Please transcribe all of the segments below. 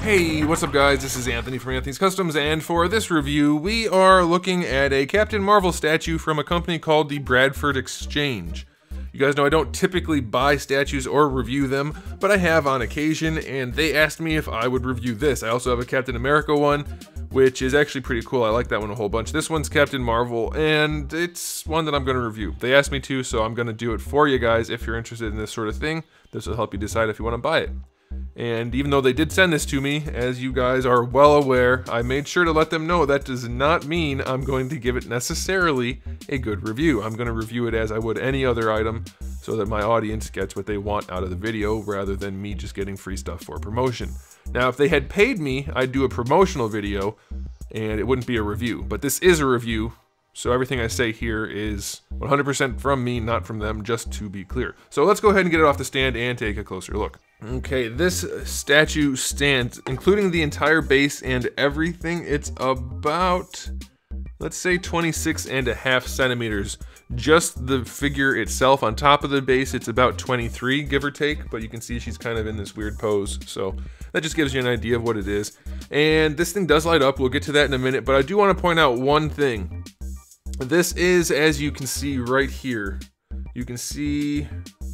Hey, what's up guys? This is Anthony from Anthony's Customs, and for this review, we are looking at a Captain Marvel statue from a company called the Bradford Exchange. You guys know I don't typically buy statues or review them, but I have on occasion, and they asked me if I would review this. I also have a Captain America one, which is actually pretty cool. I like that one a whole bunch. This one's Captain Marvel, and it's one that I'm going to review. They asked me to, so I'm going to do it for you guys. If you're interested in this sort of thing, this will help you decide if you want to buy it. And even though they did send this to me, as you guys are well aware, I made sure to let them know that does not mean I'm going to give it necessarily a good review. I'm going to review it as I would any other item so that my audience gets what they want out of the video rather than me just getting free stuff for promotion. Now, if they had paid me, I'd do a promotional video and it wouldn't be a review, but this is a review. So everything I say here is 100% from me, not from them, just to be clear. So let's go ahead and get it off the stand and take a closer look. Okay, this statue stands, including the entire base and everything, it's about, let's say 26.5 centimeters. Just the figure itself on top of the base, it's about 23, give or take, but you can see she's kind of in this weird pose, so that just gives you an idea of what it is. And this thing does light up, we'll get to that in a minute, but I do want to point out one thing. This is, as you can see right here, you can see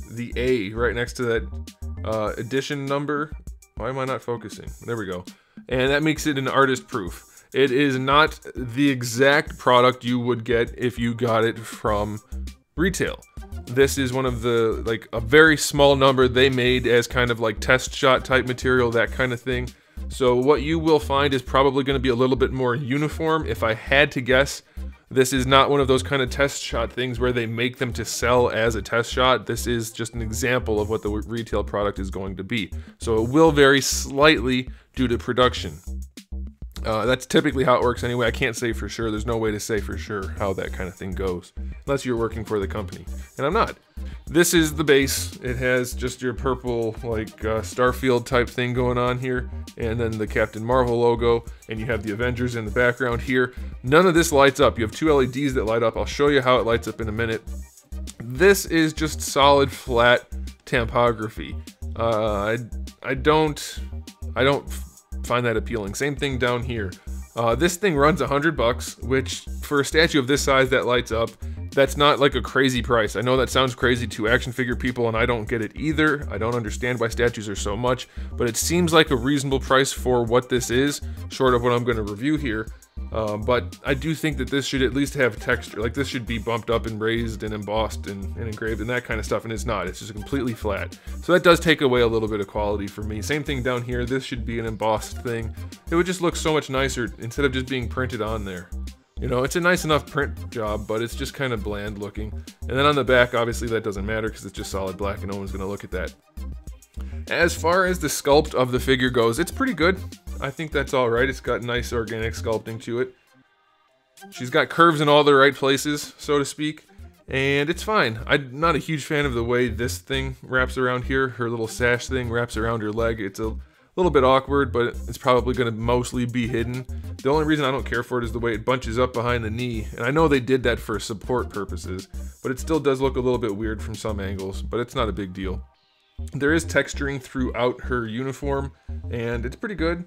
the A right next to that edition number. Why am I not focusing? There we go. And that makes it an artist proof. It is not the exact product you would get if you got it from retail. This is one of the, like, a very small number they made as kind of like test shot type material, that kind of thing. So what you will find is probably going to be a little bit more uniform. If I had to guess, this is not one of those kind of test shot things where they make them to sell as a test shot. This is just an example of what the retail product is going to be. So it will vary slightly due to production. That's typically how it works anyway. I can't say for sure. There's no way to say for sure how that kind of thing goes, unless you're working for the company. And I'm not. This is the base. It has just your purple, like, Starfield type thing going on here, and then the Captain Marvel logo, and you have the Avengers in the background here. None of this lights up. You have two LEDs that light up. I'll show you how it lights up in a minute. This is just solid, flat tampography. I don't find that appealing. Same thing down here. This thing runs $100, which for a statue of this size that lights up, that's not like a crazy price. I know that sounds crazy to action figure people, and I don't get it either. I don't understand why statues are so much, but it seems like a reasonable price for what this is, short of what I'm going to review here. But I do think that this should at least have texture. Like, this should be bumped up and raised and embossed and engraved and that kind of stuff, and it's not. It's just completely flat. So that does take away a little bit of quality for me. Same thing down here. This should be an embossed thing. It would just look so much nicer instead of just being printed on there. You know, it's a nice enough print job, but it's just kind of bland looking. And then on the back, obviously that doesn't matter because it's just solid black and no one's going to look at that. As far as the sculpt of the figure goes, it's pretty good. I think that's all right. It's got nice organic sculpting to it. She's got curves in all the right places, so to speak, and it's fine. I'm not a huge fan of the way this thing wraps around here. Her little sash thing wraps around her leg. It's a little bit awkward, but it's probably going to mostly be hidden. The only reason I don't care for it is the way it bunches up behind the knee, and I know they did that for support purposes, but it still does look a little bit weird from some angles, but it's not a big deal. There is texturing throughout her uniform, and it's pretty good.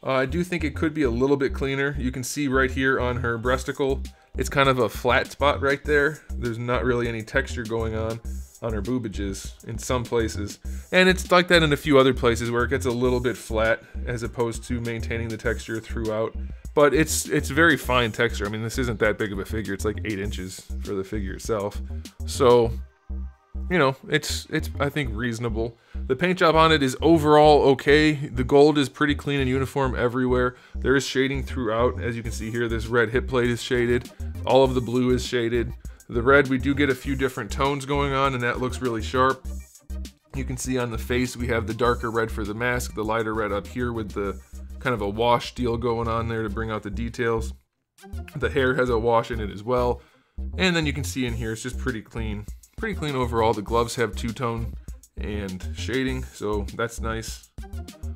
I do think it could be a little bit cleaner. You can see right here on her breasticle, it's kind of a flat spot right there. There's not really any texture going on her boobages in some places. And it's like that in a few other places where it gets a little bit flat as opposed to maintaining the texture throughout. But it's very fine texture. I mean, this isn't that big of a figure. It's like 8 inches for the figure itself. So, you know, it's I think reasonable. The paint job on it is overall okay. The gold is pretty clean and uniform everywhere. There is shading throughout. As you can see here, this red hip plate is shaded. All of the blue is shaded. The red, we do get a few different tones going on, and that looks really sharp. You can see on the face, we have the darker red for the mask, the lighter red up here with the kind of a wash deal going on there to bring out the details. The hair has a wash in it as well. And then you can see in here, it's just pretty clean. Pretty clean overall. The gloves have two-tone and shading, so that's nice.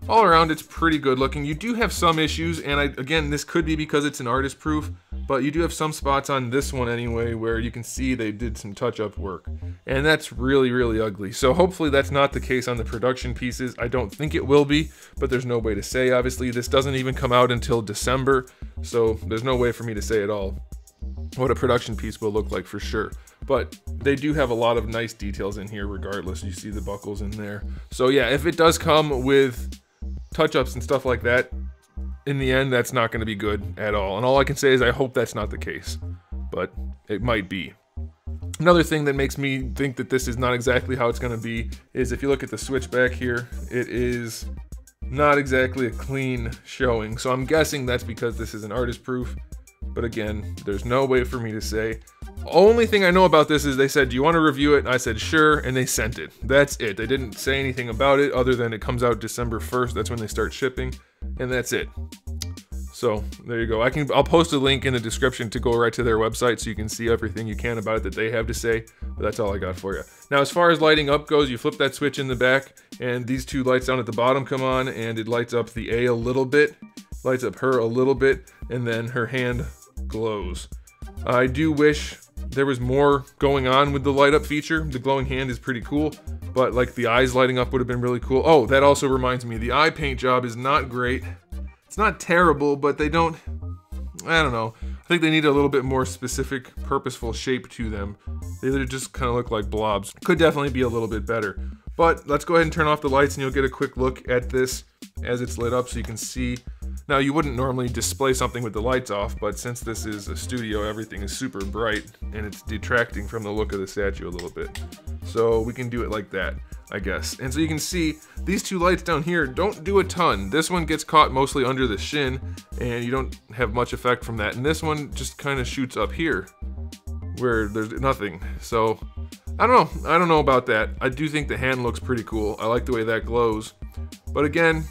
All around, it's pretty good looking. You do have some issues, and again, this could be because it's an artist proof. but you do have some spots on this one anyway where you can see they did some touch-up work, and that's really, really ugly. So hopefully that's not the case on the production pieces. I don't think it will be, but there's no way to say. Obviously, this doesn't even come out until December, so there's no way for me to say at all what a production piece will look like for sure. But they do have a lot of nice details in here regardless. You see the buckles in there. So yeah, if it does come with touch-ups and stuff like that, in the end, that's not going to be good at all. And all I can say is I hope that's not the case, but it might be. Another thing that makes me think that this is not exactly how it's going to be is if you look at the switch back here, it is not exactly a clean showing. So I'm guessing that's because this is an artist proof. But again, there's no way for me to say. Only thing I know about this is they said, do you want to review it? And I said, sure, and they sent it. That's it. They didn't say anything about it other than it comes out December 1st. That's when they start shipping, and that's it. So there you go. I'll post a link in the description to go right to their website so you can see everything you can about it that they have to say. But that's all I got for you. Now, as far as lighting up goes, you flip that switch in the back, and these two lights down at the bottom come on, and it lights up the A a little bit, lights up her a little bit, and then her hand glows. I do wish there was more going on with the light up feature. The glowing hand is pretty cool, but like the eyes lighting up would have been really cool. Oh, that also reminds me, the eye paint job is not great. It's not terrible, but they don't, I don't know. I think they need a little bit more specific, purposeful shape to them. They just kind of look like blobs. Could definitely be a little bit better. But let's go ahead and turn off the lights and you'll get a quick look at this as it's lit up so you can see. Now, you wouldn't normally display something with the lights off, but since this is a studio, everything is super bright and it's detracting from the look of the statue a little bit. So we can do it like that, I guess. And so you can see these two lights down here don't do a ton. This one gets caught mostly under the shin and you don't have much effect from that. And this one just kind of shoots up here where there's nothing. So I don't know about that. I do think the hand looks pretty cool. I like the way that glows. But again,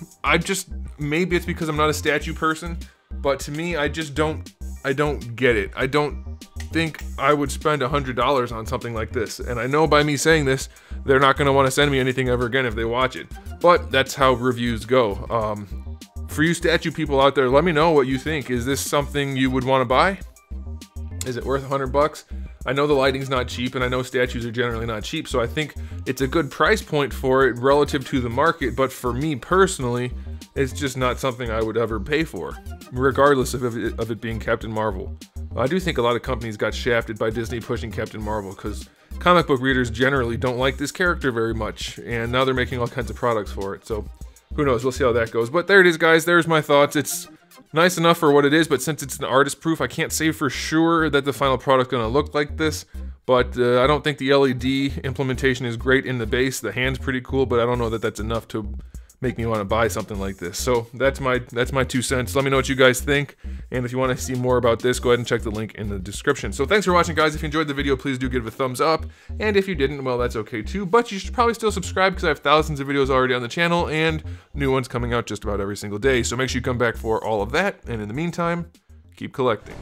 maybe it's because I'm not a statue person, but to me, I don't get it. I don't think I would spend $100 on something like this. And I know by me saying this, they're not going to want to send me anything ever again if they watch it. But that's how reviews go. For you statue people out there, let me know what you think. Is this something you would want to buy? Is it worth $100? I know the lighting's not cheap, and I know statues are generally not cheap, so I think it's a good price point for it relative to the market, but for me personally, it's just not something I would ever pay for, regardless of it being Captain Marvel. I do think a lot of companies got shafted by Disney pushing Captain Marvel, because comic book readers generally don't like this character very much, and now they're making all kinds of products for it, so who knows, we'll see how that goes. But there it is, guys, there's my thoughts. It's nice enough for what it is, but since it's an artist proof, I can't say for sure that the final product's gonna look like this. But I don't think the LED implementation is great in the base. The hand's pretty cool, but I don't know that that's enough to make me want to buy something like this. So that's my 2 cents. Let me know what you guys think. And if you want to see more about this, go ahead and check the link in the description. So thanks for watching, guys. If you enjoyed the video, please do give it a thumbs up. And if you didn't, well, that's okay too. But you should probably still subscribe because I have thousands of videos already on the channel and new ones coming out just about every single day. So make sure you come back for all of that. And in the meantime, keep collecting.